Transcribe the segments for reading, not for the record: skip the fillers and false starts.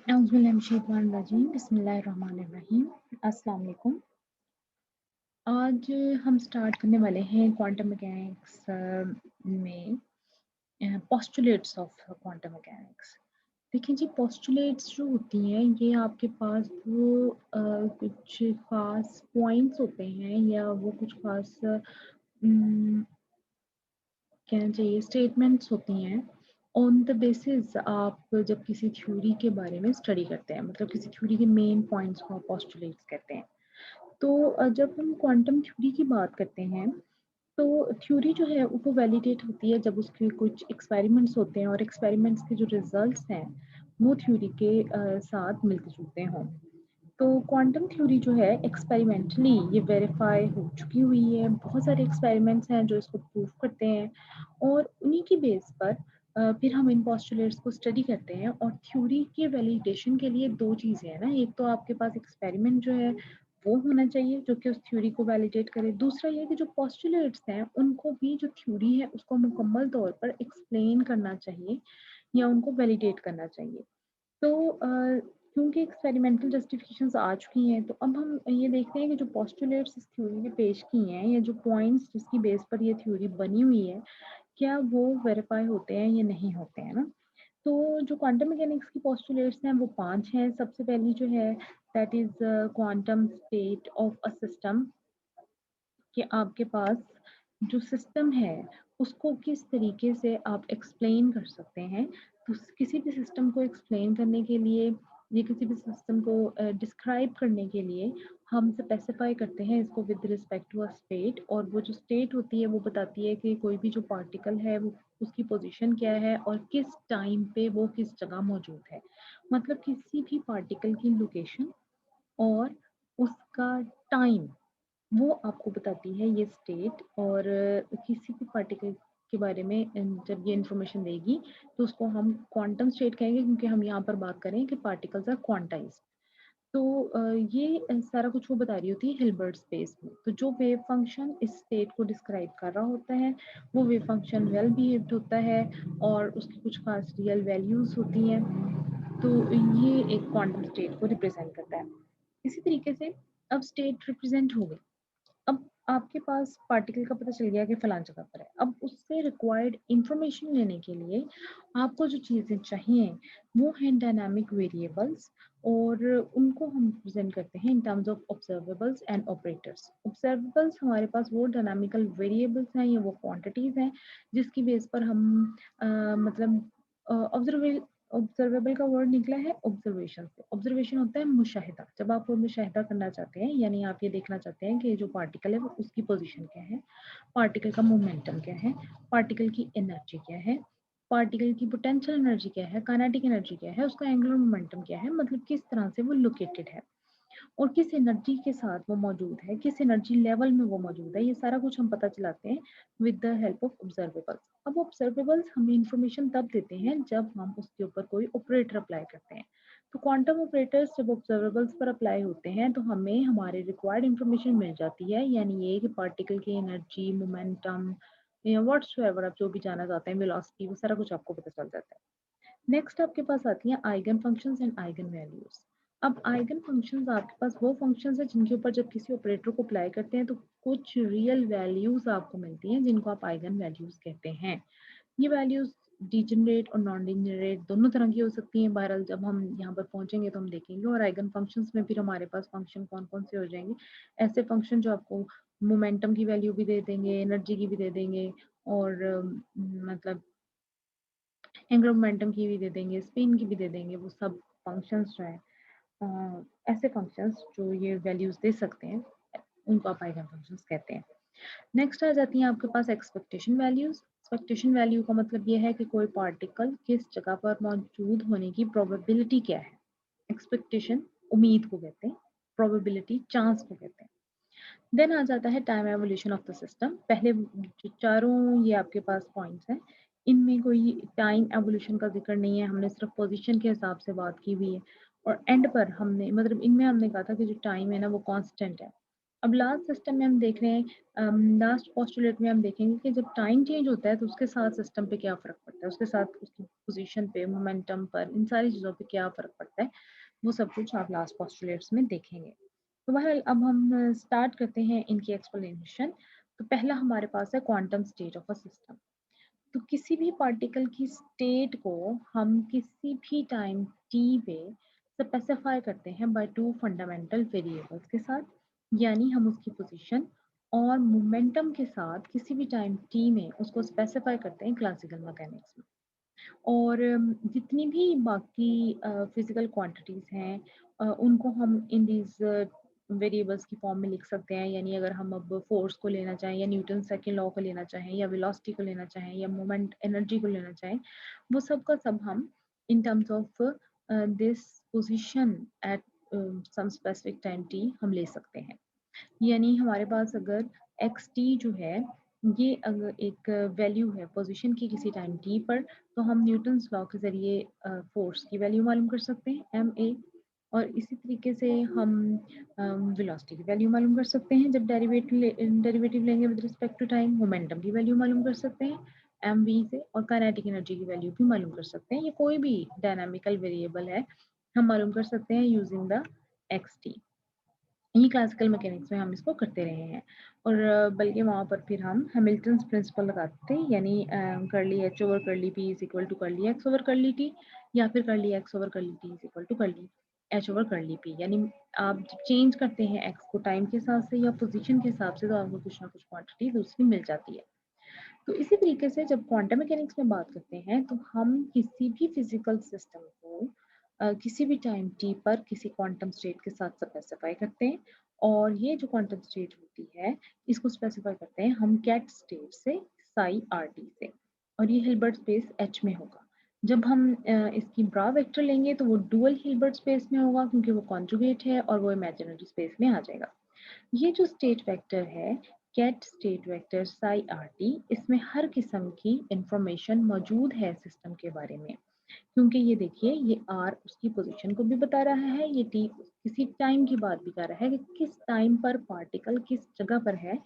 औज़ुबिल्लाहिमिनश्शैतानिर्रजीम बिस्मिल्लाहिर्रहमानिर्रहीम। अस्सलाम वालेकुम। आज हम स्टार्ट करने वाले हैं क्वांटम मैकेनिक्स में पोस्टुलेट्स ऑफ क्वांटम मैकेनिक्स। देखिए जी, पोस्टुलेट्स जो होती हैं ये आपके पास वो कुछ ख़ास पॉइंट्स होते हैं या वो कुछ ख़ास कहना चाहिए स्टेटमेंट्स होती हैं ऑन द बेसिस आप जब किसी थ्योरी के बारे में स्टडी करते हैं, मतलब किसी थ्योरी के मेन पॉइंट्स को आप पोस्टुलेट्स कहते हैं। तो जब हम क्वांटम थ्योरी की बात करते हैं तो थ्योरी जो है वो वैलिडेट होती है जब उसके कुछ एक्सपेरिमेंट्स होते हैं और एक्सपेरिमेंट्स के जो रिजल्ट्स हैं वो थ्योरी के साथ मिलते जुलते हों। तो क्वांटम थ्योरी जो है एक्सपेरिमेंटली ये वेरीफाई हो चुकी हुई है, बहुत सारे एक्सपेरिमेंट्स हैं जो इसको प्रूव करते हैं और उन्हीं की बेस पर फिर हम इन पोस्टुलेट्स को स्टडी करते हैं। और थ्योरी के वैलिडेशन के लिए दो चीज़ें हैं ना, एक तो आपके पास एक्सपेरिमेंट जो है वो होना चाहिए जो कि उस थ्योरी को वैलिडेट करे, दूसरा ये कि जो पोस्टुलेट्स हैं उनको भी जो थ्योरी है उसको मुकम्मल तौर पर एक्सप्लेन करना चाहिए या उनको वैलिडेट करना चाहिए। तो क्योंकि एक्सपेरिमेंटल जस्टिफिकेशंस आ चुकी हैं, तो अब हम ये देखते हैं कि जो पोस्टुलेट्स इस थ्योरी ने पेश की हैं या जो पॉइंट्स जिसकी बेस पर ये थ्योरी बनी हुई है, क्या वो वेरीफाई होते हैं या नहीं होते हैं ना? तो जो क्वांटम मैकेनिक्स की पोस्टुलेट्स हैं वो 5 हैं। सबसे पहली जो है that is quantum state of a system, कि आपके पास जो सिस्टम है उसको किस तरीके से आप एक्सप्लेन कर सकते हैं। तो किसी भी सिस्टम को एक्सप्लेन करने के लिए या किसी भी सिस्टम को डिस्क्राइब करने के लिए हम स्पेसिफाई करते हैं इसको with respect to a state, और वो जो स्टेट होती है वो बताती है कि कोई भी जो पार्टिकल है वो उसकी पोजीशन क्या है और किस टाइम पे वो किस जगह मौजूद है। मतलब किसी भी पार्टिकल की लोकेशन और उसका टाइम वो आपको बताती है ये स्टेट। और किसी भी पार्टिकल के बारे में जब ये इंफॉर्मेशन देगी तो उसको हम क्वांटम स्टेट कहेंगे, क्योंकि हम यहाँ पर बात करें कि पार्टिकल्स आर क्वांटाइज्ड। तो ये सारा कुछ वो बता रही होती है हिल्बर्ट स्पेस में। तो जो वेव फंक्शन इस स्टेट को डिस्क्राइब कर रहा होता है वो वेव फंक्शन वेल बिहेव्ड होता है और उसकी कुछ खास रियल वैल्यूज होती हैं। तो ये एक क्वांटम स्टेट को रिप्रेजेंट करता है। इसी तरीके से अब स्टेट रिप्रेजेंट हो गई। अब आपके पास पार्टिकल का पता चल गया कि फलां जगह पर है। अब उससे रिक्वायर्ड इंफॉर्मेशन लेने के लिए आपको जो चीज़ें चाहिए वो हैं डायनामिक वेरिएबल्स, और उनको हम रिप्रेजेंट करते हैं इन terms of observables and operators. Observables हमारे पास वो डायनामिकल वेरिएबल्स हैं या वो क्वांटिटीज़ हैं जिसकी बेस पर हम मतलब ऑब्जर्वे ऑब्जर्वेबल का वर्ड निकला है ऑब्जर्वेशन से। ऑब्जर्वेशन होता है मुशाहिदा। जब आप वो मुशाहिदा करना चाहते हैं यानी आप ये देखना चाहते हैं कि ये जो पार्टिकल है वो उसकी पोजीशन क्या है, पार्टिकल का मोमेंटम क्या है, पार्टिकल की एनर्जी क्या है, पार्टिकल की पोटेंशियल एनर्जी क्या है, काइनेटिक एनर्जी क्या है, उसका एंगुलर मोमेंटम क्या है, मतलब किस तरह से वो लोकेटेड है और किस एनर्जी के साथ वो मौजूद है, किस एनर्जी लेवल में वो मौजूद है, ये सारा कुछ हम पता चलाते हैं with the help of observables. अब ऑब्जर्वेबल्स हमें इंफॉर्मेशन तब देते हैं जब हम उसके ऊपर कोई ऑपरेटर अप्लाई करते हैं। तो क्वांटम ऑपरेटर्स जब ऑब्जर्वेबल्स पर अप्लाई होते हैं तो हमें हमारे रिक्वायर्ड इंफॉर्मेशन मिल जाती है, यानी ये कि पार्टिकल की एनर्जी, मोमेंटम या व्हाट्सएवर आप जो भी जानना चाहते हैं, वेलोसिटी, वो सारा कुछ आपको पता चल जाता है। नेक्स्ट आपके पास आती हैं eigen functions and eigen values. अब आइगन फंक्शंस आपके पास वो फंक्शंस हैं जिनके ऊपर जब किसी ऑपरेटर को अप्लाई करते हैं तो कुछ रियल वैल्यूज आपको मिलती हैं जिनको आप आइगन वैल्यूज कहते हैं। ये वैल्यूज डिजेनरेट और नॉन डिजेनरेट दोनों तरह की हो सकती हैं। बहरहाल जब हम यहाँ पर पहुंचेंगे तो हम देखेंगे। और आइगन फंक्शंस में फिर हमारे पास फंक्शन कौन कौन से हो जाएंगे, ऐसे फंक्शन जो आपको मोमेंटम की वैल्यू भी दे देंगे, एनर्जी की भी दे देंगे और मतलब एंगुलर मोमेंटम की भी दे देंगे, स्पिन की भी दे देंगे। वो सब फंक्शंस जो हैं ऐसे फंक्शंस जो ये वैल्यूज दे सकते हैं उनको आप आइगन फंक्शंस कहते हैं। नेक्स्ट आ जाती हैं आपके पास एक्सपेक्टेशन वैल्यूज। एक्सपेक्टेशन वैल्यू का मतलब ये है कि कोई पार्टिकल किस जगह पर मौजूद होने की प्रोबेबिलिटी क्या है। एक्सपेक्टेशन उम्मीद को कहते हैं, प्रोबेबिलिटी चांस को कहते हैं। देन आ जाता है time evolution of the system. पहले जो चारों ये आपके पास पॉइंट्स हैं इनमें कोई टाइम एवोल्यूशन का जिक्र नहीं है, हमने सिर्फ पोजीशन के हिसाब से बात की हुई है। और एंड पर हमने मतलब इनमें हमने कहा था कि जो टाइम है ना वो कांस्टेंट है। अब लास्ट सिस्टम में हम देख रहे हैं, लास्ट पोस्टुलेट में हम देखेंगे कि जब टाइम चेंज होता है तो उसके साथ सिस्टम पे क्या फ़र्क पड़ता है, उसके साथ उसकी पोज़ीशन पे, मोमेंटम पर, इन सारी चीज़ों पे क्या फ़र्क पड़ता है, वो सब कुछ आप लास्ट पोस्टुलेट्स में देखेंगे। तो बहरहाल अब हम स्टार्ट करते हैं इनकी एक्सप्लेनेशन। तो पहला हमारे पास है quantum state of a system. तो किसी भी पार्टिकल की स्टेट को हम किसी भी टाइम t पे स्पेसिफाई करते हैं बाय टू फंडामेंटल वेरिएबल्स के साथ, यानी हम उसकी पोजीशन और मोमेंटम के साथ किसी भी टाइम t में उसको स्पेसिफाई करते हैं क्लासिकल मैकेनिक्स में। और जितनी भी बाकी फिजिकल क्वांटिटीज़ हैं, उनको हम इन दीज़ वेरिएबल्स की फॉर्म में लिख सकते हैं। यानी अगर हम अब फोर्स को लेना चाहें या न्यूटन सेकंड लॉ को लेना चाहें या वेलोसिटी को लेना चाहें या मोमेंट एनर्जी को लेना चाहें, वो सब का सब हम in terms of this position at some specific time T हम ले सकते हैं। यानी हमारे पास अगर एक्स टी जो है, ये अगर एक वैल्यू है पोजीशन की किसी टाइम टी पर, तो हम न्यूटन्स लॉ के ज़रिए फोर्स की वैल्यू मालूम कर सकते हैं एम ए। और इसी तरीके से हम वेलोसिटी की वैल्यू मालूम कर सकते हैं जब डेरिवेटिव लेंगे with respect to time. Momentum की वैल्यू मालूम कर सकते हैं एम वी से, और काइनेटिक एनर्जी की वैल्यू भी मालूम कर सकते हैं। ये कोई भी डायनामिकल वेरिएबल है, हम मालूम कर सकते हैं यूजिंग द एक्स टी। ये क्लासिकल मैकेनिक्स में हम इसको करते रहे हैं। और बल्कि वहाँ पर फिर हम हैमिल्टन्स प्रिंसिपल लगाते थे, यानी curly H over curly P is equal to curly X over curly T, या फिर curly X over curly T is equal to curly H over curly P. यानी आप जब चेंज करते हैं एक्स को टाइम के हिसाब से या पोजीशन के हिसाब से, तो आपको कुछ ना कुछ क्वांटिटी दूसरी मिल जाती है। तो इसी तरीके से जब क्वांटम मैकेनिक्स में बात करते हैं, तो हम किसी भी फिजिकल सिस्टम को किसी भी टाइम टी पर किसी क्वांटम स्टेट के साथ स्पेसिफाई करते हैं। और ये जो क्वांटम स्टेट होती है, इसको स्पेसिफाई करते हैं हम गेट स्टेट से, साई आर टी से। और ये हिल्बर्ट स्पेस एच में होगा। जब हम इसकी ब्रा वेक्टर लेंगे तो वो डुअल हिल्बर्ट स्पेस में होगा, क्योंकि वो कॉन्जुगेट है और वो इमेजिनरी स्पेस में आ जाएगा। ये जो स्टेट वेक्टर है, get state vector psi R T, इसमें हर किस्म की इंफॉर्मेशन मौजूद है सिस्टम के बारे में। क्योंकि ये देखिए, ये आर उसकी पोजीशन को भी बता रहा है, ये टी किसी टाइम की बात भी कर रहा है कि किस टाइम पर पार्टिकल किस जगह पर है।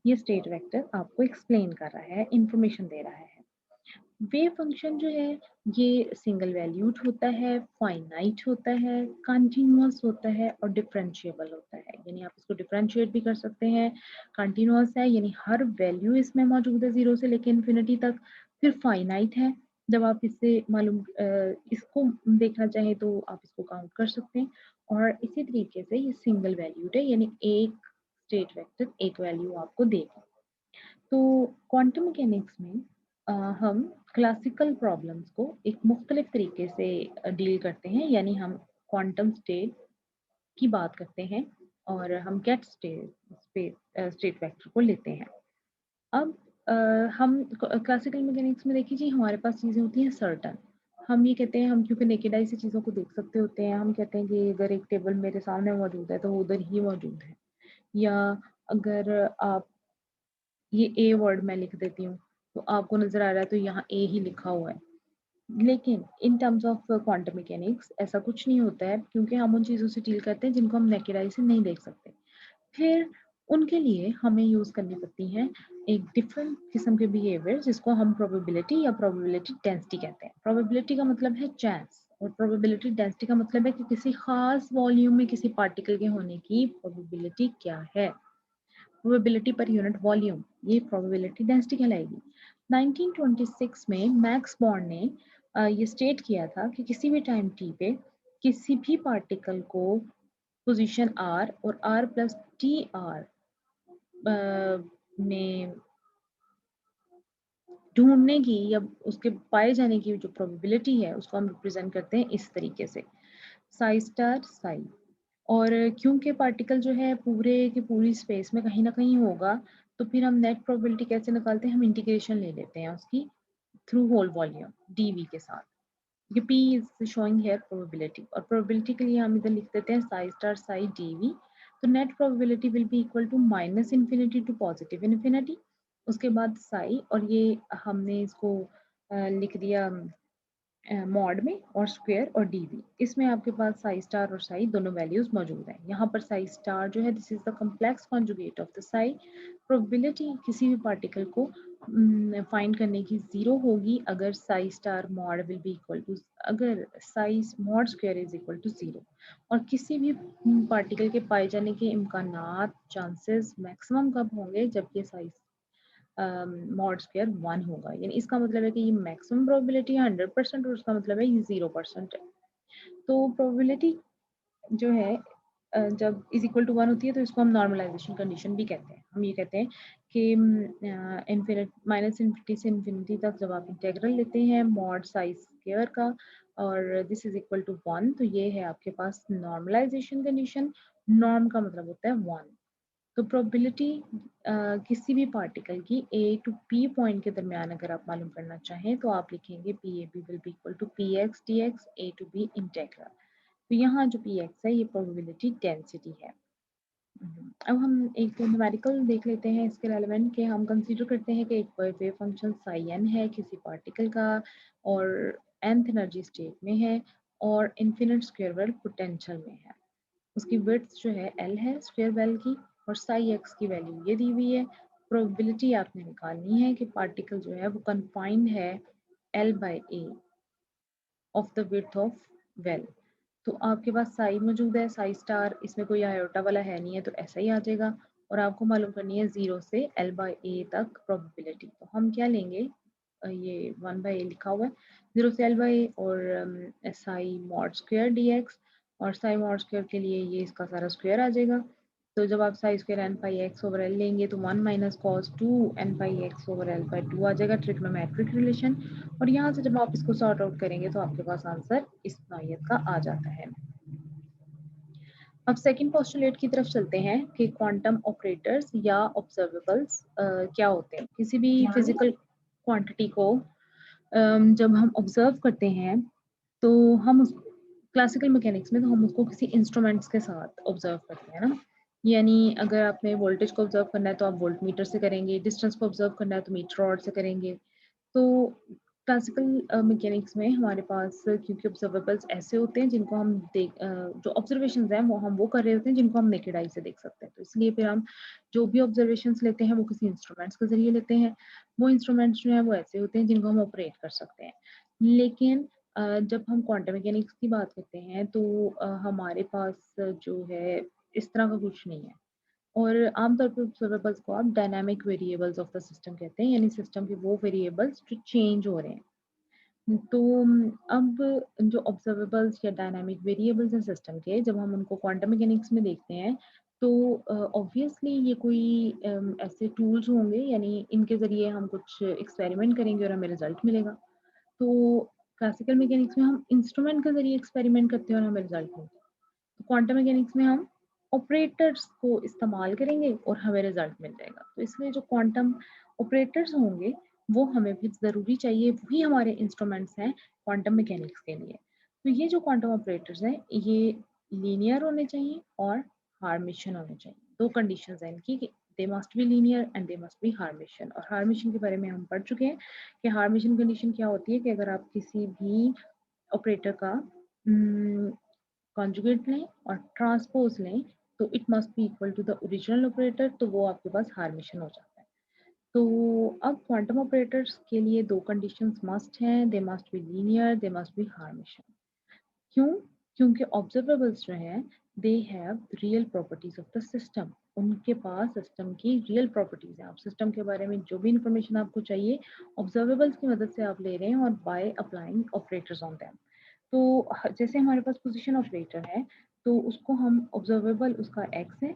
ये स्टेट वेक्टर आपको एक्सप्लेन कर रहा है, इंफॉर्मेशन दे रहा है। वेव फंक्शन जो है, ये सिंगल वैल्यूड होता है, फाइनाइट होता है, कंटीन्यूअस होता है और डिफरेंशिएबल होता है। यानी आप इसको डिफरेंशिएट भी कर सकते हैं। कंटीन्यूअस है यानी हर वैल्यू इसमें मौजूद है 0 से लेकर इन्फिनिटी तक। फिर फाइनाइट है, जब आप इससे इसको देखना चाहें तो आप इसको काउंट कर सकते हैं। और इसी तरीके से ये सिंगल वैल्यूड है, यानी एक स्टेट वेक्टर एक वैल्यू आपको देगा। तो क्वांटम मैकेनिक्स में हम क्लासिकल प्रॉब्लम्स को एक मुख्तलिफ तरीके से डील करते हैं। यानी हम क्वांटम स्टेट की बात करते हैं और हम गेट स्टेट वेक्टर को लेते हैं। अब अ, हम क्लासिकल मैकेनिक्स में देखिए जी, हमारे पास चीज़ें होती हैं सर्टन। हम ये कहते हैं, हम क्योंकि नेकेड आई से चीज़ों को देख सकते होते हैं, हम कहते हैं कि अगर एक टेबल मेरे सामने मौजूद है तो वो उधर ही मौजूद है। या अगर आप ये ए वर्ड मैं लिख देती हूँ, तो आपको नज़र आ रहा है तो यहाँ ए ही लिखा हुआ है। लेकिन इन टर्म्स ऑफ क्वांटम मैकेनिक्स ऐसा कुछ नहीं होता है, क्योंकि हम उन चीज़ों से डील करते हैं जिनको हम नेकेड आई से नहीं देख सकते। फिर उनके लिए हमें यूज़ करनी पड़ती हैं एक डिफरेंट किस्म के बिहेवियर, जिसको हम प्रोबेबिलिटी या प्रोबेबिलिटी डेंसिटी कहते हैं। प्रोबेबिलिटी का मतलब है चांस, और प्रोबेबिलिटी डेंसिटी का मतलब है कि किसी खास वॉल्यूम में किसी पार्टिकल के होने की प्रोबेबिलिटी क्या है। प्रोबेबिलिटी पर यूनिट वॉल्यूम, ये प्रोबेबिलिटी डेंसिटी कहलाएगी। 1926 में मैक्स बॉर्न ने ये स्टेट किया था कि किसी भी टाइम टी पे किसी भी पार्टिकल को पोजीशन आर और आर प्लस टी आर में ढूंढने की या उसके पाए जाने की जो प्रोबेबिलिटी है, उसको हम रिप्रेजेंट करते हैं इस तरीके से, साई स्टार साई। और क्योंकि पार्टिकल जो है पूरे की पूरी स्पेस में कहीं ना कहीं होगा, तो फिर हम नेट प्रोबेबिलिटी कैसे निकालते हैं, हम इंटीग्रेशन ले लेते हैं उसकी थ्रू होल वॉल्यूम डीवी के साथ। ये P is showing here probability, और प्रोबेबिलिटी के लिए हम इधर लिख देते हैं साई स्टार साई डीवी। तो net probability will be equal to minus infinity to positive infinity, उसके बाद साई, और ये हमने इसको लिख दिया मॉड में और स्क्वायर और डीवी, इसमें आपके पास साई स्टार और साई दोनों वैल्यूज मौजूद हैं। यहाँ पर साई स्टार जो है this is the complex conjugate of the Sai. Probability किसी भी पार्टिकल को फाइंड करने की जीरो होगी अगर psi star mod will be equal to, अगर psi mod square is equal to zero, और किसी भी पार्टिकल के पाए जाने के इम्कानात चांसेस मैक्सिमम कब होंगे जब ये साई मॉड स्क्वायर 1 होगा, यानी इसका मतलब है कि ये मैक्सिमम प्रोबेबिलिटी है 100% और उसका मतलब है ये 0% है। तो प्रोबेबिलिटी जो है जब इज इक्वल टू 1 होती है तो इसको हम नॉर्मलाइजेशन कंडीशन भी कहते हैं। हम ये कहते हैं कि इन्फिनिट माइनस इन्फिनिटी से इन्फिनिटी तक जब आप इंटेग्रल लेते हैं मॉड साइज स्क्वायर का और दिस इज इक्वल टू 1, तो ये है आपके पास नॉर्मलाइजेशन कंडीशन। नॉर्म का मतलब होता है 1। तो प्रोबेबिलिटी किसी भी पार्टिकल की ए टू पी पॉइंट के दरमियान अगर आप मालूम करना चाहें तो आप लिखेंगे P A B will be equal to P X D X A to B integral. तो यहाँ जो पी एक्स है ये प्रोबेबिलिटी डेंसिटी है। अब हम एक न्यूमेरिकल देख लेते हैं इसके रेलेवेंट के। हम कंसीडर करते हैं कि एक वेव फंक्शन साई एन है किसी पार्टिकल का और nth एनर्जी स्टेट में है और इन्फिनिट स्क्वायर वर्ल्ड पोटेंशियल में है। उसकी विड्थ जो है एल है स्क्वायर वेल की और साई एक्स की वैल्यू ये दी हुई है। प्रोबेबिलिटी आपने निकालनी है कि पार्टिकल जो है वो कन्फाइंड है L by A of the width of well. तो आपके पास साई मौजूद है, साई स्टार, इसमें कोई आयोटा वाला है नहीं है तो ऐसा ही आ जाएगा। और आपको मालूम करनी है 0 से एल बाई ए तक प्रोबेबिलिटी। तो हम क्या लेंगे, ये 1 बाई ए लिखा हुआ है, 0 से एल बाई ए और Sai mod square D X, और साई मॉड स्क्वायर के लिए ये इसका सारा स्क्वायर आ जाएगा। तो जब आप psi square N pi X over L लेंगे तो 1 minus cos 2 N pi X over L by 2 आ जाएगा, ट्रिग्नोमेट्रिक रिलेशन। और यहाँ से जब आप इसको सॉर्ट आउट करेंगे तो आपके पास आंसर इस नौयत का आ जाता है। अब सेकंड पोस्टुलेट की तरफ चलते हैं कि क्वांटम ऑपरेटर्स या ऑब्जर्वेबल्स क्या होते हैं। किसी भी फिजिकल क्वांटिटी को जब हम ऑब्जर्व करते हैं तो हम उस क्लासिकल मैकेनिक्स में तो हम उसको किसी इंस्ट्रूमेंट्स के साथ ऑब्जर्व करते हैं ना। यानी अगर आपने वोल्टेज को ऑब्जर्व करना है तो आप वोल्ट मीटर से करेंगे, डिस्टेंस को ऑब्जर्व करना है तो मीटर रॉड से करेंगे। तो क्लासिकल मैकेनिक्स में हमारे पास क्योंकि ऑब्जर्वेबल्स ऐसे होते हैं जिनको हम जो ऑब्जर्वेशंस हैं वो हम वो कर रहे होते हैं जिनको हम नेकेड आई से देख सकते हैं। तो इसलिए फिर हम जो भी ऑब्जर्वेशंस लेते हैं वो किसी इंस्ट्रूमेंट्स के जरिए लेते हैं। वो इंस्ट्रूमेंट्स जो हैं वो ऐसे होते हैं जिनको हम ऑपरेट कर सकते हैं। लेकिन जब हम क्वांटम मैकेनिक्स की बात करते हैं तो हमारे पास जो है इस तरह का कुछ नहीं है। और आमतौर पर ऑब्जर्वेबल्स को आप dynamic variables of the system कहते हैं, यानी सिस्टम के वो वेरिएबल्स जो चेंज हो रहे हैं। तो अब जो ऑब्जर्वेबल्स या डायनामिक वेरिएबल्स हैं सिस्टम के, जब हम उनको क्वांटम मैकेनिक्स में देखते हैं तो ऑब्वियसली ये कोई ऐसे टूल्स होंगे, यानी इनके ज़रिए हम कुछ एक्सपेरिमेंट करेंगे और हमें रिजल्ट मिलेगा। तो क्लासिकल मैकेनिक्स में हम इंस्ट्रूमेंट के ज़रिए एक्सपेरिमेंट करते हैं और हमें रिजल्ट मिलता है। तो क्वांटम मैकेनिक्स में हम ऑपरेटर्स को इस्तेमाल करेंगे और हमें रिजल्ट मिल जाएगा। तो इसलिए जो क्वांटम ऑपरेटर्स होंगे वो हमें भी ज़रूरी चाहिए, वही हमारे इंस्ट्रूमेंट्स हैं क्वांटम मैकेनिक्स के लिए। तो ये जो क्वांटम ऑपरेटर्स हैं ये लीनियर होने चाहिए और हार्मिशन होने चाहिए। दो कंडीशंस हैं इनकी कि they must be linear and they must be hermitian. और हार्मिशन के बारे में हम पढ़ चुके हैं कि हार्मिशन कंडीशन क्या होती है कि अगर आप किसी भी ऑपरेटर का कॉन्जुगेट लें और ट्रांसपोज लें तो it must be equal to the original operator, तो वो आपके पास हार्मिशन हो जाता है। तो अब क्वांटम ऑपरेटर्स के लिए दो कंडीशंस मस्ट हैं, they must be linear, they must be hermitian. क्यों? क्योंकि ऑब्जर्वेबल्स जो हैं they have real properties of the system. उनके पास सिस्टम की रियल प्रॉपर्टीज हैं। आप सिस्टम के बारे में जो भी इंफॉर्मेशन आपको चाहिए ऑब्जर्वेबल्स की मदद से आप ले रहे हैं और by applying operators on them. तो जैसे हमारे पास पोजीशन ऑपरेटर है तो उसको हम ऑब्जर्वेबल उसका एक्स है,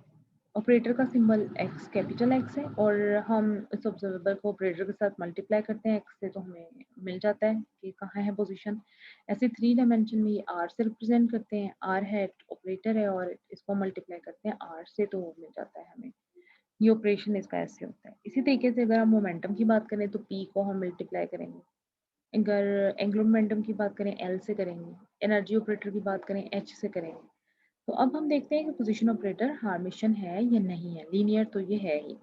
ऑपरेटर का सिंबल एक्स कैपिटल एक्स है और हम इस ऑब्जर्वेबल को ऑपरेटर के साथ मल्टीप्लाई करते हैं एक्स से तो हमें मिल जाता है कि कहाँ है पोजीशन। ऐसे 3 डायमेंशन में ये आर से रिप्रेजेंट करते हैं, आर है ऑपरेटर है और इसको मल्टीप्लाई करते हैं आर से तो मिल जाता है हमें। ये ऑपरेशन इसका ऐसे होता है। इसी तरीके से अगर हम मोमेंटम की बात करें तो पी को हम मल्टीप्लाई करेंगे, अगर एंगुलर मोमेंटम की बात करें एल से करेंगे, एनर्जी ऑपरेटर की बात करें एच से करेंगे। तो अब हम देखते हैं कि पोजीशन ऑपरेटर हार्मिशन है या नहीं है। लीनियर तो ये है ही।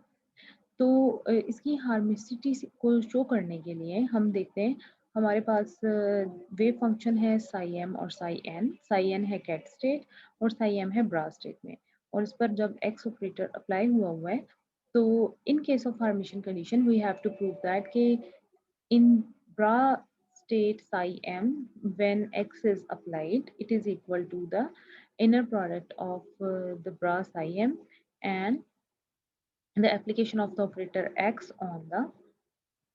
तो इसकी हार्मिसिटी को शो करने के लिए हम देखते हैं हमारे पास वेव फंक्शन है साई एम और साई एन। साई एन है कैट स्टेट और साई एम है ब्रा स्टेट में, और इस पर जब एक्स ऑपरेटर अप्लाई हुआ है तो in case of hermitian condition we have to prove that कि in bra state psi m, when x is applied, it is equal to the inner product of the bra psi m and the application of the operator x on the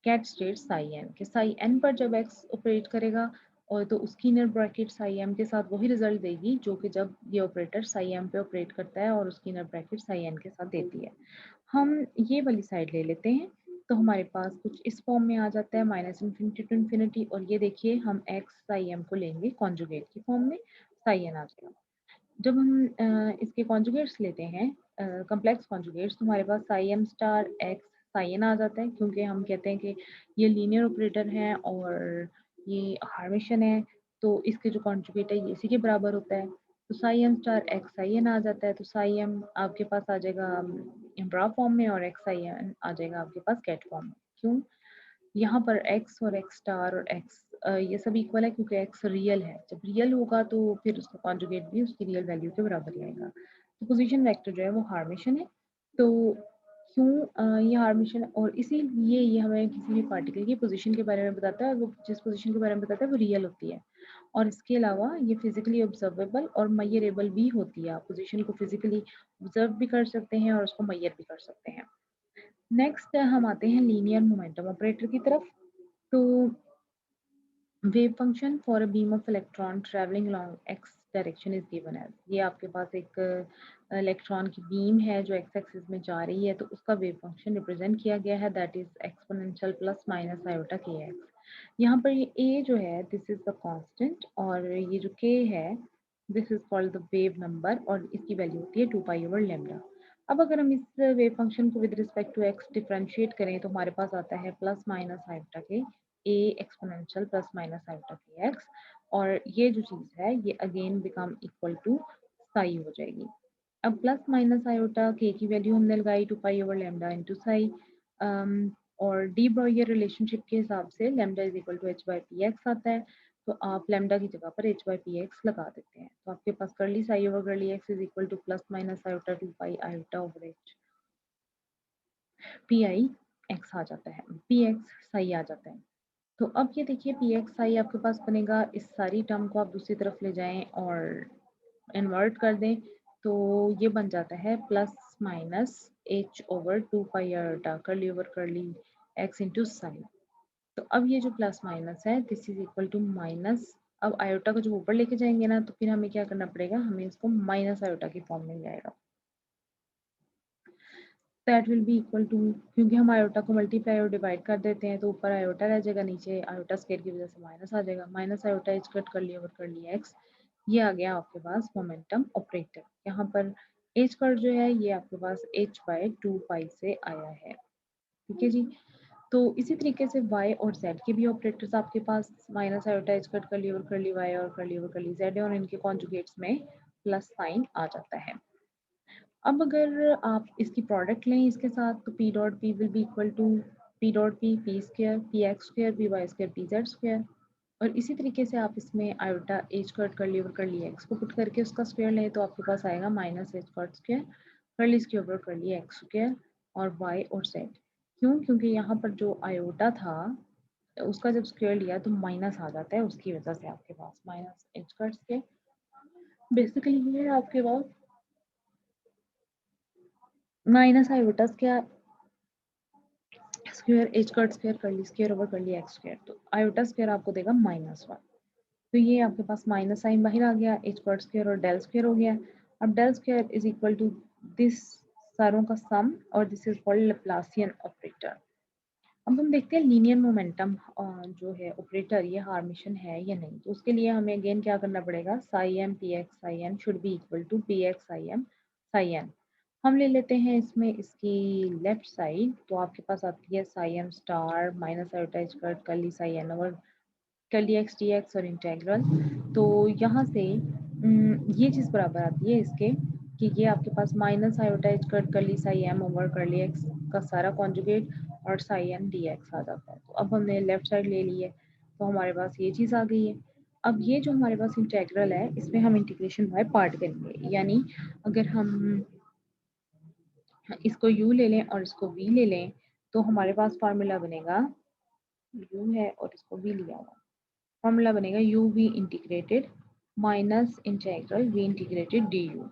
cat state psi n, के psi n पर जब x operate करेगा और तो उसकी inner bracket psi m के साथ वही रिजल्ट देगी जो कि जब ये ऑपरेटर psi m पे ऑपरेट करता है और उसकी इनर ब्रैकेट psi n के साथ देती है। हम ये वाली साइड ले लेते हैं, तो हमारे पास कुछ इस फॉर्म में आ जाता है माइनस इन्फिनिटी टू इन्फिनिटी, और ये देखिए हम एक्स साई एम को लेंगे कॉन्जुगेट की फॉर्म में, साई एन आ जाएगा। जब हम इसके कॉन्जुगेट्स लेते हैं, कॉम्प्लेक्स कॉन्जुगेट्स, तो हमारे पास psi M star x psi n आ जाता है, क्योंकि हम कहते हैं कि ये लीनियर ऑपरेटर है और ये हार्मिशन है, तो इसके जो कॉन्जुगेट है ये इसी के बराबर होता है। तो psi M star x psi n आ जाता है, तो साई एम आपके पास आ जाएगा ब्रा फॉर्म में और एक्स साई एन आ जाएगा आपके पास कैट फॉर्म में। क्यों? यहाँ पर x और x स्टार और x ये सब इक्वल है क्योंकि x रियल है। जब रियल होगा तो फिर उसका कॉन्जुगेट भी उसकी रियल वैल्यू के बराबर ही आएगा। तो पोजीशन वेक्टर जो है वो हार्मिशन है। तो क्यों ये हार्मिशन है, और इसीलिए ये हमें किसी भी पार्टिकल की पोजीशन के बारे में बताता है, और वो जिस पोजीशन के बारे में बताता है वो रियल होती है। और इसके अलावा ये फिजिकली ऑब्जर्वेबल और मेजरेबल भी होती है। आप पोजीशन को फिजिकली ऑब्जर्व भी कर सकते हैं और उसको मेजर भी कर सकते हैं। नेक्स्ट हम आते हैं लीनियर मोमेंटम ऑपरेटर की तरफ। तो wave function for a beam of electron travelling along X direction is given as, ये आपके पास एक इलेक्ट्रॉन की बीम है जो एक्स एक्सिस में जा रही है, तो उसका वेव फंक्शन रिप्रेजेंट किया गया है, that is exponential plus minus iota K x. यहाँ पर ये ए जो है दिस इज द कांस्टेंट, और ये जो के है this is called the wave number, और इसकी वैल्यू होती है 2 पाई ओवर लेमडा। अब अगर हम इस वेव फंक्शन को with respect to X differentiate करें तो हमारे पास आता है plus minus iota K A exponential plus minus iota K X, और ये जो चीज़ है ये again become equal to psi हो जाएगी। अब प्लस माइनस आयोटा के की वैल्यू हमने लगाई 2 pi over lambda into psi, और डी ब्रॉयर रिलेशनशिप के हिसाब से lambda is equal to H by P X आता है, तो आप लेमडा की जगह पर एच बाई पी एक्स लगा देते हैं, तो आपके पास curly psi over curly x is equal to plus minus iota 2 pi iota over h p i x आ जाता है, पी एक्स साई आ जाता है। तो अब ये देखिए पी एक्स आई आपके पास बनेगा, इस सारी टर्म को आप दूसरी तरफ ले जाएं और इन्वर्ट कर दें, तो ये बन जाता है plus minus H over 2 pi iota curly over curly X into sine. तो अब ये जो प्लस माइनस है this is equal to minus, अब आयोटा को जब ऊपर लेके जाएंगे ना तो फिर हमें क्या करना पड़ेगा, हमें इसको माइनस आयोटा की फॉर्म में ले आएगा, that will be equal to, क्योंकि हम आयोटा को मल्टीप्लाई और डिवाइड कर देते हैं तो ऊपर आयोटा रह जाएगा, नीचे आयोटा स्क्वायर की वजह से माइनस आ जाएगा, माइनस आयोटा एच कट कर लिया और कर लिया एक्स। ये आ गया आपके पास मोमेंटम ऑपरेटर। यहाँ पर एच कट जो है ये आपके पास एच बाय 2 पाई से आया है, ठीक है जी। तो इसी तरीके से y और z के भी ऑपरेटर्स आपके पास माइनस आयोटा एच कट कर ली और कर ली y और कर ली और कर ली z है, और इनके कॉन्जुगेट्स में प्लस साइन आ जाता है। अब अगर आप इसकी प्रोडक्ट लें इसके साथ, तो P dot P will be equal to P dot P P square P X square P Y square P Z square, और इसी तरीके से आप इसमें आयोटा एच कट कर ली ओवर कर ली एक्स को पुट करके उसका स्क्वायर लें तो आपके पास आएगा माइनस एच कट स्क्वायर कर ली इसके ऊपर कर ली एक्स स्क्वायर और वाई और जेड। क्यों? क्योंकि यहाँ पर जो आयोटा था उसका जब स्क्वायर लिया तो माइनस आ जाता है, उसकी वजह से आपके पास minus h cut square basically ये है आपके पास minus iota square square h cut square curly square over curly x square, तो आयोटा स्क्वायर आपको देगा -1, तो ये आपके पास माइनस साइन बाहर आ गया, एच कट स्क्वायर और डेल स्क्वायर हो गया। अब del square is equal to this सारों का सम, और this is called Laplacian operator. अब हम देखते हैं लीनियर मोमेंटम जो है ऑपरेटर ये हार्मिशन है या नहीं, तो उसके लिए हमें अगेन क्या करना पड़ेगा, psi M P X psi N should be equal to P X psi M psi N. हम ले लेते हैं इसमें इसकी लेफ्ट साइड, तो आपके पास आती है psi M star minus iota H cut curly psi N over curly X D X और इंटेग्रल, तो यहाँ से ये चीज़ बराबर आती है इसके कि ये आपके पास minus iota H cut curly Sai M over curly x का सारा कॉन्जुगेट और साई एन डी एक्स आ जाता है। तो अब हमने लेफ्ट साइड ले ली है, तो हमारे पास ये चीज़ आ गई है। अब ये जो हमारे पास इंटीग्रल है, इसमें हम इंटीग्रेशन बाय पार्ट करेंगे, यानी अगर हम इसको u ले लें और इसको v ले लें, तो हमारे पास फार्मूला बनेगा, u है और इसको v लिया हुआ, फार्मूला बनेगा u v integrated minus integral v integrated du।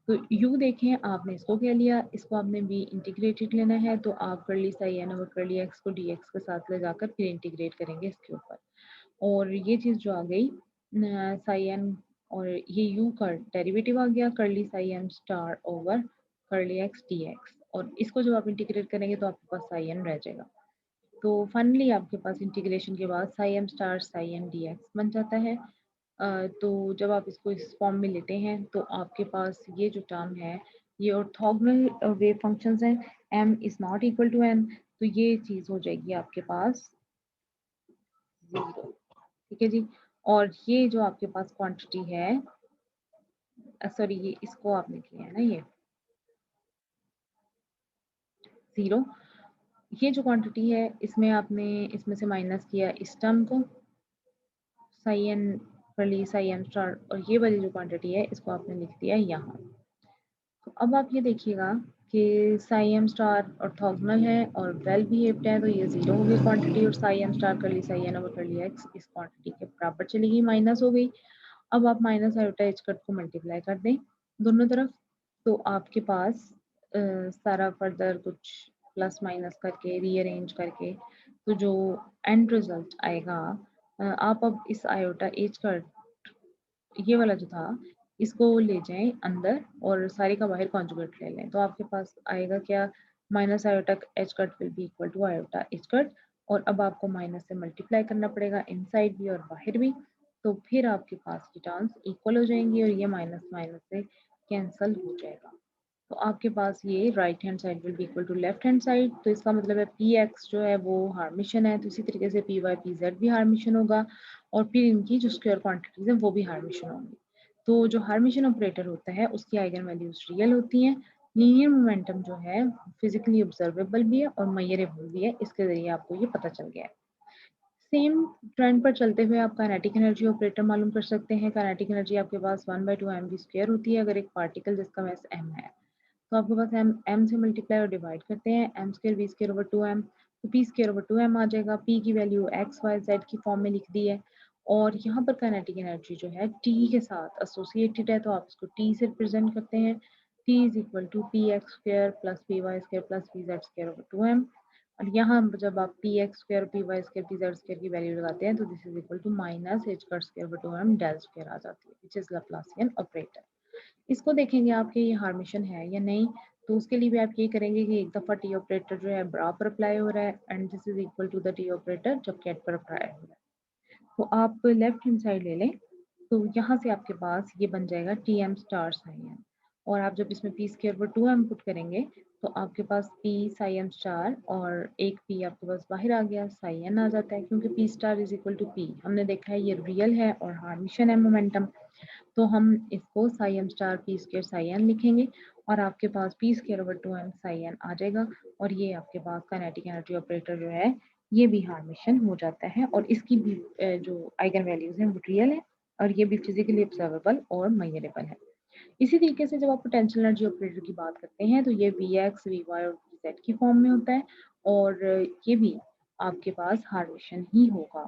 तो u देखें, आपने इसको क्या लिया, इसको आपने v इंटीग्रेटेड लेना है, तो आप करली साई n और करली x को dx के साथ ले जाकर फिर इंटीग्रेट करेंगे इसके ऊपर, और ये चीज़ जो आ गई साई एन, और ये u का डेरिवेटिव आ गया curly psi N star over curly x dx, और इसको जब आप इंटीग्रेट करेंगे तो आपके पास साई एन रह जाएगा। तो फाइनली आपके पास इंटीग्रेशन के बाद psi M star psi N D X बन जाता है। तो जब आप इसको इस फॉर्म में लेते हैं तो आपके पास ये जो टर्म है, ये ऑर्थोगोनल वेव फंक्शंस हैं, m is not equal to n, तो ये चीज़ हो जाएगी आपके पास 0। ठीक है जी। और ये जो आपके पास क्वांटिटी है, सॉरी ये इसको आपने किया है ना, ये 0, ये जो क्वांटिटी है इसमें आपने इसमें से माइनस किया इस टर्म को, साई एन करली साई एम स्टार, और ये वाली जो क्वांटिटी है इसको आपने लिख दिया यहाँ। तो अब आप ये देखिएगा कि साई एम स्टार ऑर्थोगोनल है और वेल बिहेव्ड है, तो ये 0 हो गई क्वांटिटी, और psi M star curly psi N over curly X इस क्वांटिटी के बराबर चली गई, माइनस हो गई। अब आप माइनस आयोटा एच कट को मल्टीप्लाई कर दें दोनों तरफ, तो आपके पास सारा फर्दर कुछ प्लस माइनस करके रीअरेंज करके, तो जो एंड रिजल्ट आएगा, आप अब इस आयोटा एच कट, ये वाला जो था, इसको ले जाएं अंदर और सारे का बाहर कॉन्जुगेट ले लें, तो आपके पास आएगा क्या, minus iota H cut will be equal to iota H cut, और अब आपको माइनस से मल्टीप्लाई करना पड़ेगा इनसाइड भी और बाहर भी, तो फिर आपके पास की टर्म्स इक्वल हो जाएंगी और ये माइनस माइनस से कैंसल हो जाएगा। तो आपके पास ये right hand side will be equal to left hand side, तो इसका मतलब है पी एक्स जो है वो हार्मिशन है, तो इसी तरीके से पी वाई पी जेड भी हार्मिशन होगा, और फिर इनकी जो स्क्वायर क्वांटिटीज है वो भी हार्मिशन होंगी। तो जो हार्मिशन ऑपरेटर होता है उसकी आइगन वैल्यूज रियल होती हैं। लीनियर मोमेंटम जो है फिजिकली ऑब्जर्वेबल भी है और मेजरेबल भी है, इसके जरिए आपको ये पता चल गया है। सेम ट्रेंड पर चलते हुए आप काइनेटिक एनर्जी ऑपरेटर मालूम कर सकते हैं। काइनेटिक एनर्जी आपके पास 1/2 mv स्क्वायर होती है अगर एक पार्टिकल जिसका मास m है, तो आपके पास m से मल्टीप्लाई और डिवाइड करते हैं, m square v square over 2m, तो p स्क्वायर ओवर 2m आ जाएगा। p की वैल्यू x y z की फॉर्म में लिख दी है, और यहाँ पर काइनेटिक एनर्जी जो है t के साथ एसोसिएटेड है, तो आप इसको t से रिप्रेजेंट करते हैं। t is equal to P x square plus p y square plus p z square over 2m, और यहाँ जब आप p x square p y square p z square की वैल्यू लगाते हैं तो this is equal to minus h cut square over 2m del square आ जाती है, विच इज लैप्लासियन ऑपरेटर। इसको देखेंगे आपके ये हार्मिशन है या नहीं, तो उसके लिए भी आप ये करेंगे कि एक दफ़ा टी ऑपरेटर जो है बरा पर अप्लाई हो रहा है and this is equal to the T operator जब कैट पर अप्लाई हो रहा है। तो आप लेफ्ट हैंड साइड ले लें, तो यहाँ से आपके पास ये बन जाएगा T M star psi N, और आप जब इसमें पी स्क्र पर 2m पुट करेंगे तो आपके पास पी साई एम स्टार और एक पी आपके पास बाहर आ गया, साई एन आ जाता है, क्योंकि P star is equal to P हमने देखा है ये रियल है और हार्मिशन है मोमेंटम, तो हम इसको psi M star p square psi n लिखेंगे, और आपके पास p square over 2m psi n आ जाएगा, और ये आपके पास काइनेटिक एनर्जी ऑपरेटर जो है ये भी हार्मिशन हो जाता है, और इसकी भी जो आइगन वैल्यूज हैं वो रियल है, और ये भी फिजिकली ऑब्जर्वेबल और मेजरेबल है। इसी तरीके से जब आप पोटेंशियल एनर्जी ऑपरेटर की बात करते हैं तो ये वी एक्स वी वाई और वी जेड की फॉर्म में होता है, और ये भी आपके पास हार्मिशन ही होगा।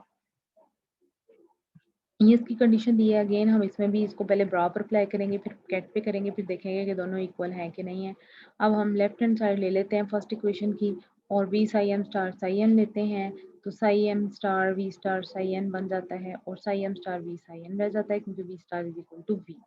ये इसकी कंडीशन दी है, अगेन हम इसमें भी इसको पहले ब्रा पर अप्लाई करेंगे फिर कैट पे करेंगे, फिर देखेंगे कि दोनों इक्वल हैं कि नहीं है। अब हम लेफ्ट हैंड साइड ले लेते हैं फर्स्ट इक्वेशन की, और V psi M star psi n लेते हैं, तो psi M star V star psi n बन जाता है, और psi M star V psi n रह जाता है क्योंकि V star is equal to V.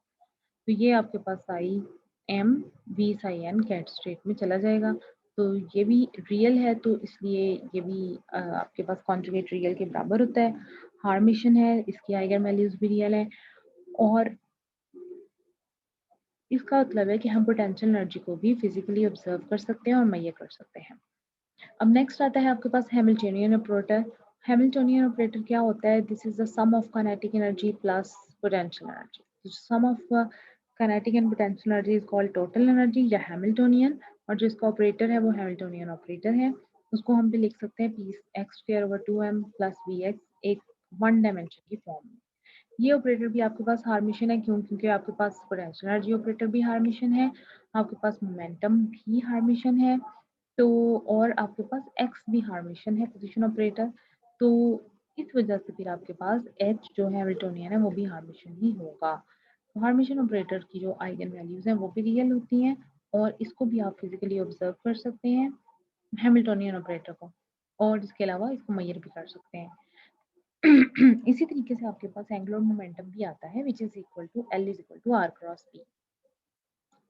तो ये आपके पास psi m V psi n ket straight में चला जाएगा, तो ये भी रियल है, तो इसलिए ये भी आपके पास कॉन्जुगेट रियल के बराबर होता है। हार्मिशन है, इसकी आइगन वैल्यूज भी रियल है, और इसका मतलब है कि हम पोटेंशियल एनर्जी को भी फिजिकली ऑब्जर्व कर सकते हैं और मेजर कर सकते हैं। अब नेक्स्ट आता है आपके पास हैमिल्टोनियन ऑपरेटर। हैमिल्टोनियन ऑपरेटर क्या होता है, this is the sum of kinetic energy plus potential energy. Sum of kinetic and potential energy is called total energy या हैमिल्टोनियन, और जो इसका ऑपरेटर है वो हैमिल्टोनियन ऑपरेटर है। उसको हम भी लिख सकते हैं P x square over 2m plus V X, एक वन डायमेंशन की फॉर्म में। ये ऑपरेटर भी आपके पास हार्मिशन है, क्यों? क्योंकि आपके पास पोटेंशियल एनर्जी ऑपरेटर भी हार्मिशन है, आपके पास मोमेंटम भी हार्मिशन है, तो और आपके पास एक्स भी हार्मिशन है पोजीशन ऑपरेटर। तो इस वजह से फिर आपके पास एच जो है हैमिल्टोनियन है वो भी हार्मिशन ही होगा। तो हार्मिशन ऑपरेटर की जो आइगन वैल्यूज हैं वो भी रियल होती हैं, और इसको भी आप फिजिकली ऑब्जर्व कर सकते हैं हैमिल्टोनियन ऑपरेटर को, और इसके अलावा इसको मेजर भी कर सकते हैं। इसी तरीके से आपके पास एंगुलर मोमेंटम भी आता है, which is equal to L is equal to R cross P.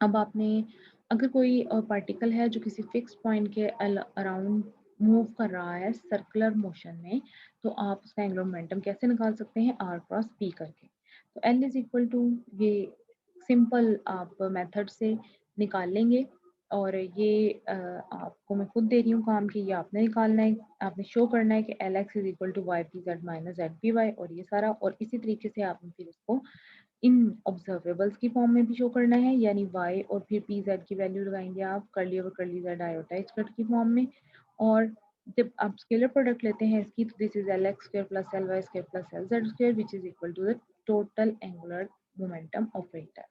अब आपने अगर कोई पार्टिकल है जो किसी फिक्स पॉइंट के अराउंड मूव कर रहा है सर्कुलर मोशन में, तो आप उसका एंगुलर मोमेंटम कैसे निकाल सकते हैं? आर क्रॉस पी करके। तो एल इज इक्वल टू, ये सिंपल आप मेथड से निकाल लेंगे, और ये आपको मैं खुद दे रही हूँ काम कि ये आपने निकालना है, आपने शो करना है कि L X is equal to Y P Z minus Z P Y, और ये सारा, और इसी तरीके से आपने फिर इसको इन ऑब्जर्वेबल्स की फॉर्म में भी शो करना है, यानी y और फिर पी जेड की वैल्यू लगाएंगे आप curly over curly Z iota square की फॉर्म में। और जब आप स्केलर प्रोडक्ट लेते हैं इसकी, तो this is L x square plus L y square plus L z square which is equal to the total angular momentum operator.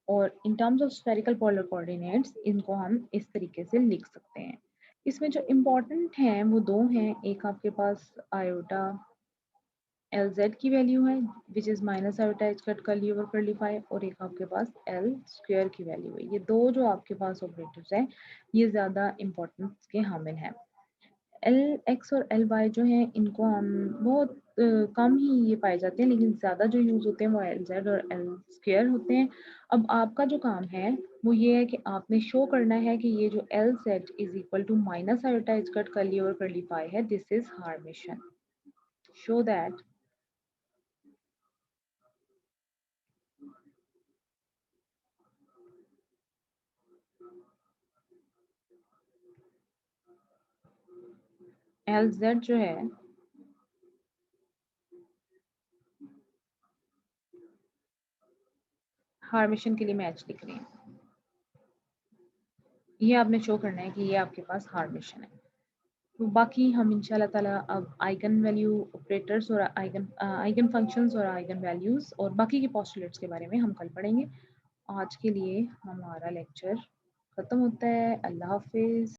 और in terms of spherical polar coordinates इनको हम इस तरीके से लिख सकते हैं। इसमें जो इम्पोर्टेंट हैं वो दो हैं, एक आपके पास आयोटा एल जेड की वैल्यू है which is minus iota square curly over curly phi, और एक आपके पास एल स्क्वायर की वैल्यू है। ये दो जो आपके पास ऑपरेटर्स हैं ये ज़्यादा इम्पोर्टेंस के हामिल हैं। एल एक्स और एल वाई जो हैं इनको हम बहुत कम ही ये पाए जाते हैं, लेकिन ज़्यादा जो यूज़ होते हैं वो एल जेड और एल स्क्वायर होते हैं। अब आपका जो काम है वो ये है कि आपने शो करना है कि ये जो L z is equal to minus iota square curly over curly phi है, this is hermitian. Show that L z जो है हार्मिशन के लिए मैच लिख रही हैं। ये आपने शो करना है कि ये आपके पास हार्मिशन है। तो बाकी हम इंशाल्लाह ताला अब आइगन वैल्यू ऑपरेटर्स और आइगन फंक्शंस और आइगन वैल्यूज और बाकी के पोस्टुलेट्स के बारे में हम कल पढ़ेंगे। आज के लिए हमारा लेक्चर ख़त्म होता है। अल्लाह हाफिज़।